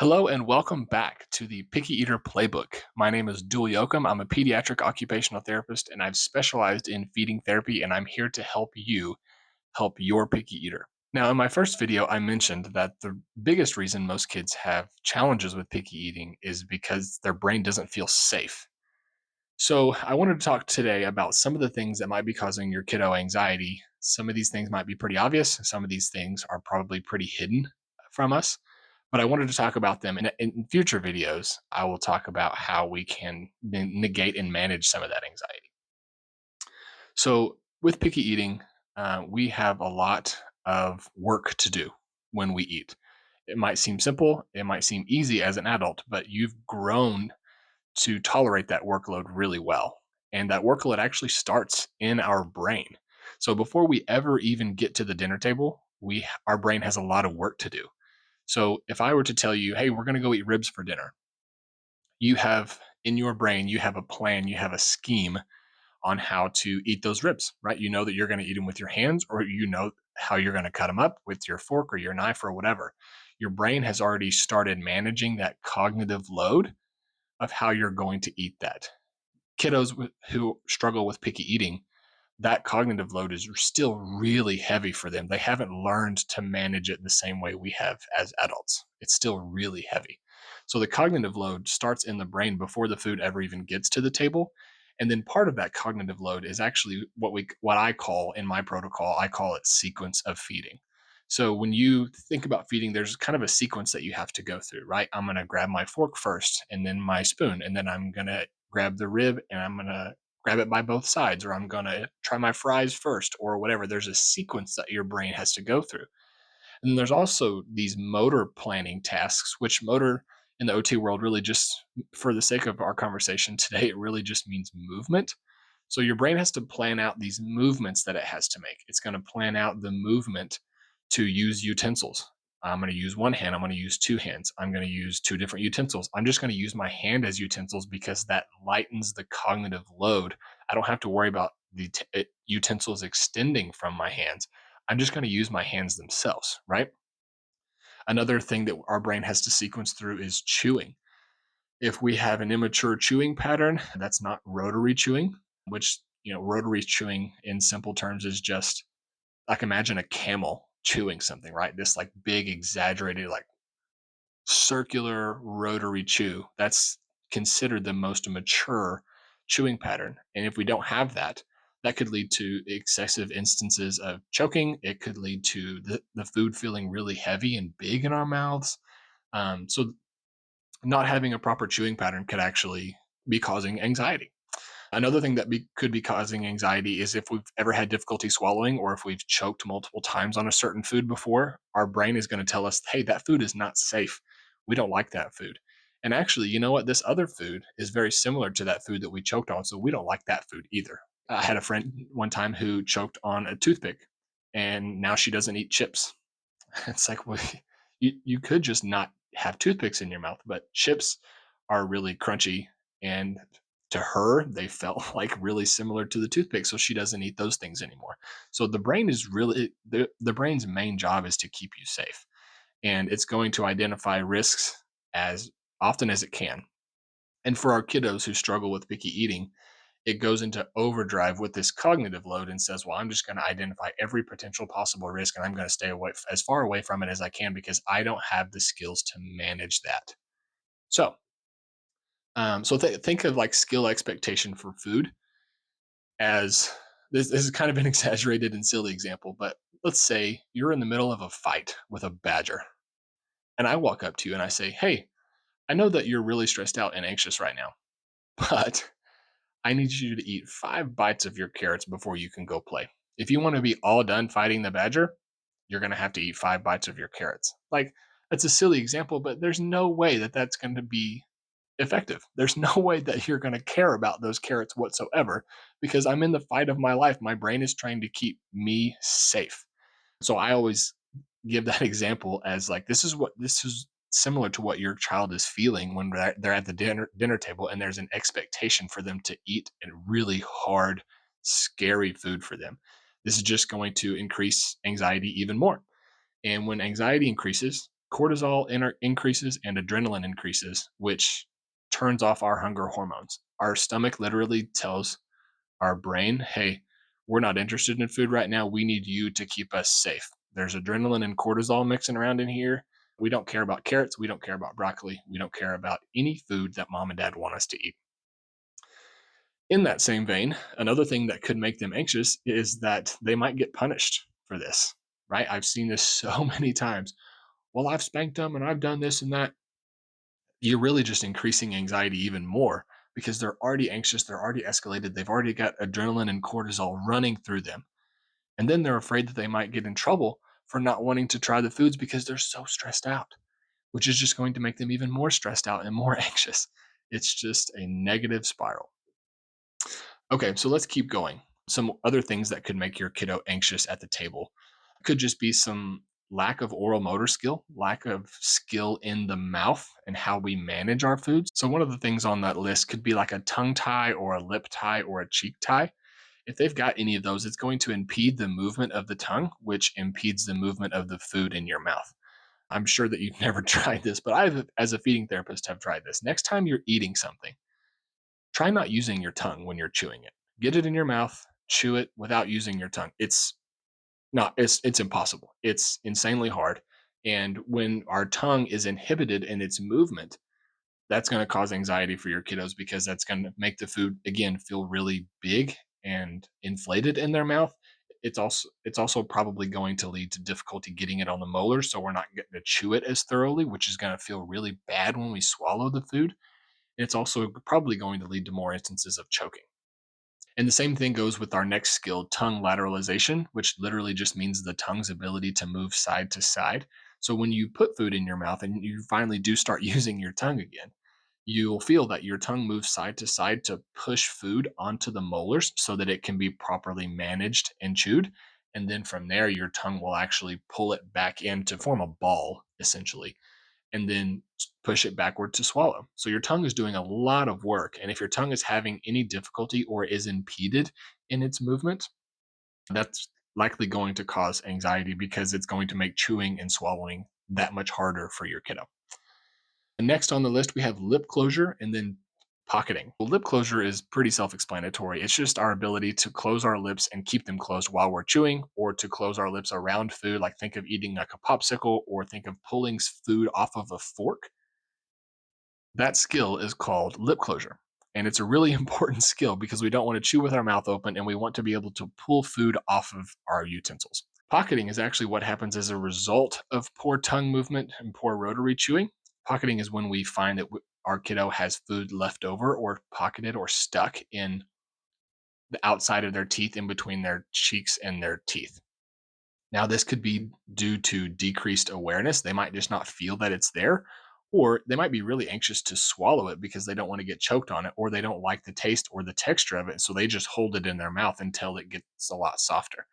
Hello and welcome back to the Picky Eater Playbook. My name is Deual Yochum. I'm a pediatric occupational therapist and I've specialized in feeding therapy, and I'm here to help you help your picky eater. Now, in my first video, I mentioned that the biggest reason most kids have challenges with picky eating is because their brain doesn't feel safe. So, I wanted to talk today about some of the things that might be causing your kiddo anxiety. Some of these things might be pretty obvious, some of these things are probably pretty hidden from us, but I wanted to talk about them in future videos. I will talk about how we can negate and manage some of that anxiety. So, with picky eating, we have a lot of work to do when we eat. It might seem simple, it might seem easy as an adult, but you've grown to tolerate that workload really well. And that workload actually starts in our brain. So before we ever even get to the dinner table, our brain has a lot of work to do. So if I were to tell you, "Hey, we're going to go eat ribs for dinner." You have in your brain, you have a plan, you have a scheme on how to eat those ribs, right? You know that you're going to eat them with your hands, or you know how you're going to cut them up with your fork or your knife or whatever. Your brain has already started managing that cognitive load of how you're going to eat that. Who struggle with picky eating, that cognitive load is still really heavy for them. They haven't learned to manage it the same way we have as adults. It's still really heavy. So the cognitive load starts in the brain before the food ever even gets to the table. And then part of that cognitive load is actually what I call in my protocol, I call it sequence of feeding. So when you think about feeding, there's kind of a sequence that you have to go through, right? I'm going to grab my fork first and then my spoon, and then I'm going to grab the rib and I'm going to grab it by both sides, or I'm going to try my fries first, or whatever. There's a sequence that your brain has to go through. And then there's also these motor planning tasks, which motor in the OT world really just, for the sake of our conversation today, it really just means movement. So your brain has to plan out these movements that it has to make. It's going to plan out the movement to use utensils. I'm going to use one hand. I'm going to use two hands. I'm going to use two different utensils. I'm just going to use my hand as utensils because that lightens the cognitive load. I don't have to worry about the utensils extending from my hands. I'm just going to use my hands themselves, right? Another thing that our brain has to sequence through is chewing. If we have an immature chewing pattern, that's not rotary chewing, which, rotary chewing in simple terms is just like, imagine a camel chewing something, right? This like big, exaggerated, like circular rotary chew. That's considered the most mature chewing pattern. And if we don't have that, that could lead to excessive instances of choking. It could lead to the food feeling really heavy and big in our mouths. So, not having a proper chewing pattern could actually be causing anxiety. Another thing that could be causing anxiety is if we've ever had difficulty swallowing, or if we've choked multiple times on a certain food before, our brain is going to tell us, "Hey, that food is not safe. We don't like that food." And actually, you know what? This other food is very similar to that food that we choked on. So we don't like that food either. I had a friend one time who choked on a toothpick, and now she doesn't eat chips. It's like, well, you could just not have toothpicks in your mouth, but chips are really crunchy, and to her, they felt like really similar to the toothpick, so she doesn't eat those things anymore. So the brain is really the brain's main job is to keep you safe, and it's going to identify risks as often as it can. And for our kiddos who struggle with picky eating, it goes into overdrive with this cognitive load and says, "Well, I'm just going to identify every potential possible risk and I'm going to stay away as far away from it as I can because I don't have the skills to manage that." So, think of like skill expectation for food as this is kind of an exaggerated and silly example, but let's say you're in the middle of a fight with a badger, and I walk up to you and I say, "Hey, I know that you're really stressed out and anxious right now, but I need you to eat 5 bites of your carrots before you can go play. If you want to be all done fighting the badger, you're going to have to eat 5 bites of your carrots." Like, that's a silly example, but there's no way that that's going to be effective. There's no way that you're going to care about those carrots whatsoever because I'm in the fight of my life. My brain is trying to keep me safe. So I always give that example as like, this is similar to what your child is feeling when they're at the dinner table and there's an expectation for them to eat a really hard, scary food for them. This is just going to increase anxiety even more. And when anxiety increases, cortisol increases and adrenaline increases, which turns off our hunger hormones. Our stomach literally tells our brain, hey, we're not interested in food right now. We need you to keep us safe. There's adrenaline and cortisol mixing around in here. We don't care about carrots. We don't care about broccoli. We don't care about any food that mom and dad want us to eat. In that same vein, another thing that could make them anxious is that they might get punished for this, right? I've seen this so many times. Well, I've spanked them and I've done this and that. You're really just increasing anxiety even more because they're already anxious, they're already escalated, they've already got adrenaline and cortisol running through them. And then they're afraid that they might get in trouble for not wanting to try the foods because they're so stressed out, which is just going to make them even more stressed out and more anxious. It's just a negative spiral. Okay, so let's keep going. Some other things that could make your kiddo anxious at the table could just be some lack of oral motor skill, lack of skill in the mouth and how we manage our foods. So, one of the things on that list could be like a tongue tie or a lip tie or a cheek tie. If they've got any of those, it's going to impede the movement of the tongue, which impedes the movement of the food in your mouth. I'm sure that you've never tried this, but I've, as a feeding therapist, have tried this. Next time you're eating something, try not using your tongue when you're chewing it. Get it in your mouth, chew it without using your tongue. It's impossible. It's insanely hard. And when our tongue is inhibited in its movement, that's going to cause anxiety for your kiddos because that's going to make the food again feel really big and inflated in their mouth. It's also probably going to lead to difficulty getting it on the molars, so we're not getting to chew it as thoroughly, which is going to feel really bad when we swallow the food. It's also probably going to lead to more instances of choking. And the same thing goes with our next skill, tongue lateralization, which literally just means the tongue's ability to move side to side. So when you put food in your mouth and you finally do start using your tongue again, you'll feel that your tongue moves side to side to push food onto the molars so that it can be properly managed and chewed. And then from there, your tongue will actually pull it back in to form a ball, essentially, and then push it backward to swallow. So your tongue is doing a lot of work. And if your tongue is having any difficulty or is impeded in its movement, that's likely going to cause anxiety because it's going to make chewing and swallowing that much harder for your kiddo. Next on the list, we have lip closure and then pocketing. Well, lip closure is pretty self explanatory. It's just our ability to close our lips and keep them closed while we're chewing, or to close our lips around food. Like think of eating like a popsicle, or think of pulling food off of a fork. That skill is called lip closure. And it's a really important skill because we don't want to chew with our mouth open and we want to be able to pull food off of our utensils. Pocketing is actually what happens as a result of poor tongue movement and poor rotary chewing. Pocketing is when we find that our kiddo has food left over or pocketed or stuck in the outside of their teeth, in between their cheeks and their teeth. Now, this could be due to decreased awareness. They might just not feel that it's there, or they might be really anxious to swallow it because they don't want to get choked on it, or they don't like the taste or the texture of it. So they just hold it in their mouth until it gets a lot softer.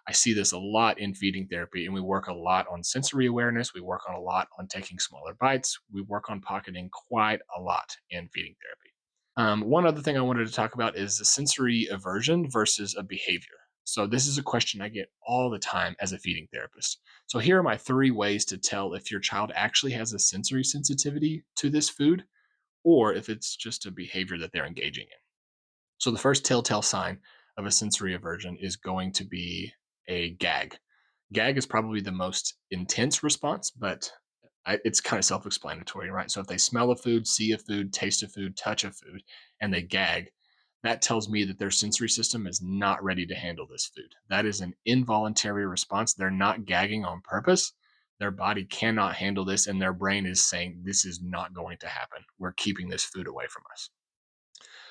I see this a lot in feeding therapy, and we work a lot on sensory awareness. We work on a lot on taking smaller bites. We work on pocketing quite a lot in feeding therapy. One other thing I wanted to talk about is the sensory aversion versus a behavior. So, this is a question I get all the time as a feeding therapist. So, here are my three ways to tell if your child actually has a sensory sensitivity to this food or if it's just a behavior that they're engaging in. So, the first telltale sign of a sensory aversion is going to be a gag. Gag is probably the most intense response, but it's kind of self explanatory, right? So if they smell a food, see a food, taste a food, touch a food, and they gag, that tells me that their sensory system is not ready to handle this food. That is an involuntary response. They're not gagging on purpose. Their body cannot handle this, and their brain is saying, this is not going to happen. We're keeping this food away from us.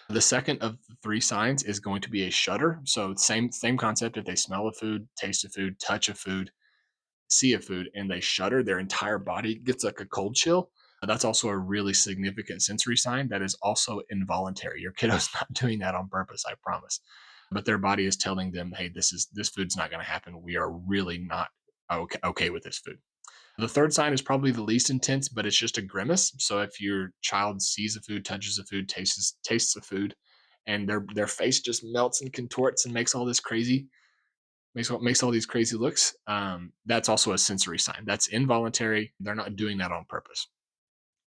The second of the three signs is going to be a shudder. So same concept. If they smell a food, taste a food, touch a food, see a food, and they shudder, their entire body gets like a cold chill. That's also a really significant sensory sign that is also involuntary. Your kiddo's not doing that on purpose, I promise. But their body is telling them, hey, this food's not going to happen. We are really not okay with this food. The third sign is probably the least intense, but it's just a grimace. So if your child sees a food, touches a food, tastes a food, and their face just melts and contorts and makes all this crazy, makes all these crazy looks. That's also a sensory sign. That's involuntary. They're not doing that on purpose.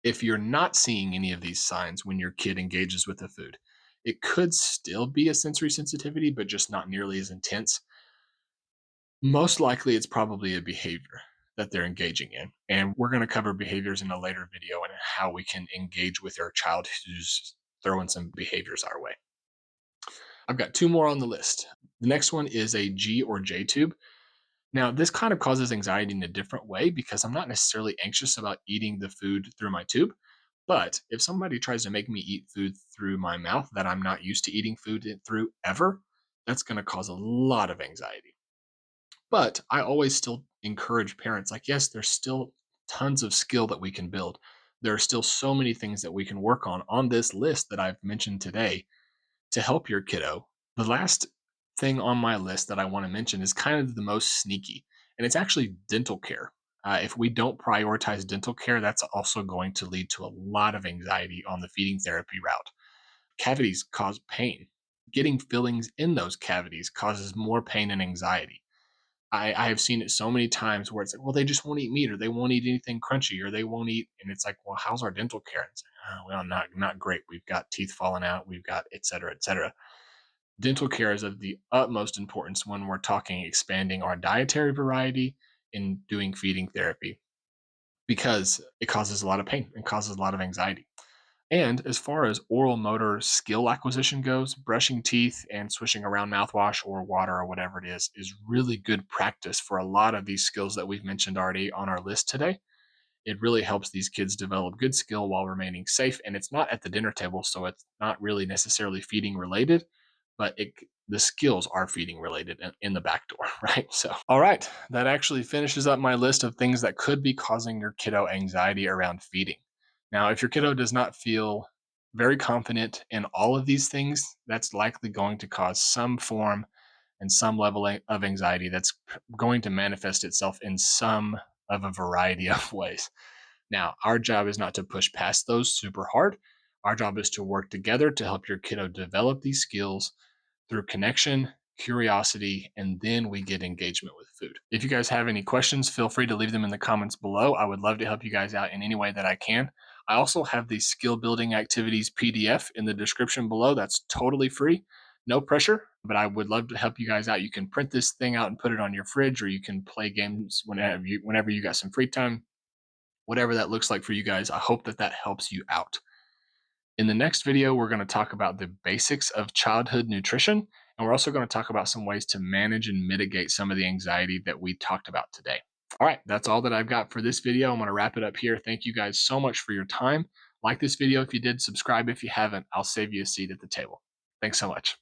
If you're not seeing any of these signs when your kid engages with the food, it could still be a sensory sensitivity, but just not nearly as intense. Most likely, it's probably a behavior that they're engaging in. And we're going to cover behaviors in a later video and how we can engage with our child who's throwing some behaviors our way. I've got two more on the list. The next one is a G or J tube. Now, this kind of causes anxiety in a different way because I'm not necessarily anxious about eating the food through my tube. But if somebody tries to make me eat food through my mouth that I'm not used to eating food through ever, that's going to cause a lot of anxiety. But I always still encourage parents like, yes, there's still tons of skill that we can build. There are still so many things that we can work on this list that I've mentioned today to help your kiddo. The last thing on my list that I want to mention is kind of the most sneaky, and it's actually dental care. If we don't prioritize dental care, that's also going to lead to a lot of anxiety on the feeding therapy route. Cavities cause pain. Getting fillings in those cavities causes more pain and anxiety. I have seen it so many times where it's like, well, they just won't eat meat or they won't eat anything crunchy or they won't eat. And it's like, well, how's our dental care? And it's like, oh, well, not great. We've got teeth falling out. We've got et cetera, et cetera. Dental care is of the utmost importance when we're talking expanding our dietary variety in doing feeding therapy because it causes a lot of pain and causes a lot of anxiety. And as far as oral motor skill acquisition goes, brushing teeth and swishing around mouthwash or water or whatever it is really good practice for a lot of these skills that we've mentioned already on our list today. It really helps these kids develop good skill while remaining safe. And it's not at the dinner table, so it's not really necessarily feeding related, but the skills are feeding related in the back door, right? So, all right, that actually finishes up my list of things that could be causing your kiddo anxiety around feeding. Now, if your kiddo does not feel very confident in all of these things, that's likely going to cause some form and some level of anxiety that's going to manifest itself in some of a variety of ways. Now, our job is not to push past those super hard. Our job is to work together to help your kiddo develop these skills through connection, curiosity, and then we get engagement with food. If you guys have any questions, feel free to leave them in the comments below. I would love to help you guys out in any way that I can. I also have the skill building activities PDF in the description below. That's totally free, no pressure, but I would love to help you guys out. You can print this thing out and put it on your fridge, or you can play games whenever you got some free time, whatever that looks like for you guys. I hope that helps you out. In the next video, we're going to talk about the basics of childhood nutrition, and we're also going to talk about some ways to manage and mitigate some of the anxiety that we talked about today. All right, that's all that I've got for this video. I'm going to wrap it up here. Thank you guys so much for your time. Like this video if you did, subscribe if you haven't. I'll save you a seat at the table. Thanks so much.